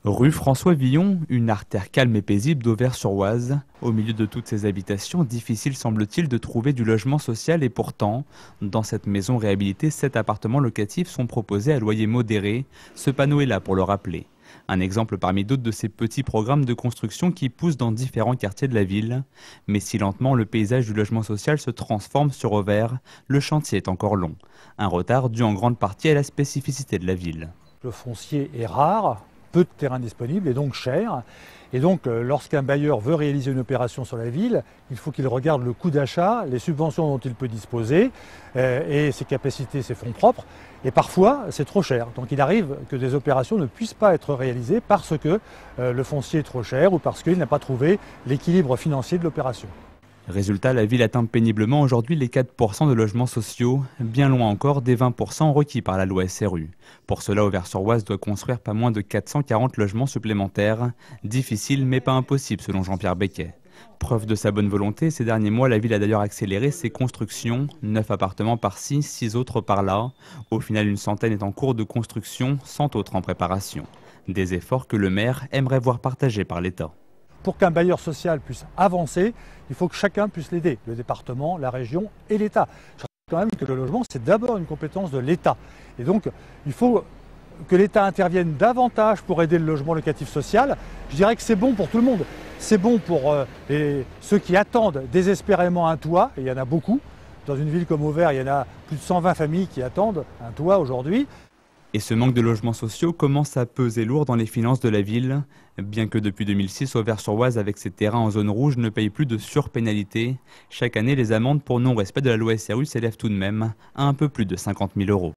Rue François Villon, une artère calme et paisible d'Auvers-sur-Oise. Au milieu de toutes ces habitations, difficile semble-t-il de trouver du logement social et pourtant, dans cette maison réhabilitée, 7 appartements locatifs sont proposés à loyer modéré. Ce panneau est là pour le rappeler. Un exemple parmi d'autres de ces petits programmes de construction qui poussent dans différents quartiers de la ville. Mais si lentement le paysage du logement social se transforme sur Auvers, le chantier est encore long. Un retard dû en grande partie à la spécificité de la ville. Le foncier est rare, peu de terrain disponible et donc cher. Et donc lorsqu'un bailleur veut réaliser une opération sur la ville, il faut qu'il regarde le coût d'achat, les subventions dont il peut disposer et ses capacités, ses fonds propres. Et parfois c'est trop cher. Donc il arrive que des opérations ne puissent pas être réalisées parce que le foncier est trop cher ou parce qu'il n'a pas trouvé l'équilibre financier de l'opération. Résultat, la ville atteint péniblement aujourd'hui les 4% de logements sociaux, bien loin encore des 20% requis par la loi SRU. Pour cela, Auvers-sur-Oise doit construire pas moins de 440 logements supplémentaires. Difficile mais pas impossible selon Jean-Pierre Becquet. Preuve de sa bonne volonté, ces derniers mois, la ville a d'ailleurs accéléré ses constructions. 9 appartements par-ci, 6 autres par-là. Au final, une centaine est en cours de construction, 100 autres en préparation. Des efforts que le maire aimerait voir partagés par l'État. Pour qu'un bailleur social puisse avancer, il faut que chacun puisse l'aider, le département, la région et l'État. Je rappelle quand même que le logement, c'est d'abord une compétence de l'État. Et donc, il faut que l'État intervienne davantage pour aider le logement locatif social. Je dirais que c'est bon pour tout le monde. C'est bon pour ceux qui attendent désespérément un toit, et il y en a beaucoup. Dans une ville comme Auvers, il y en a plus de 120 familles qui attendent un toit aujourd'hui. Et ce manque de logements sociaux commence à peser lourd dans les finances de la ville. Bien que depuis 2006, Auvers-sur-Oise, avec ses terrains en zone rouge, ne paye plus de surpénalité. Chaque année, les amendes pour non-respect de la loi SRU s'élèvent tout de même à un peu plus de 50 000 €.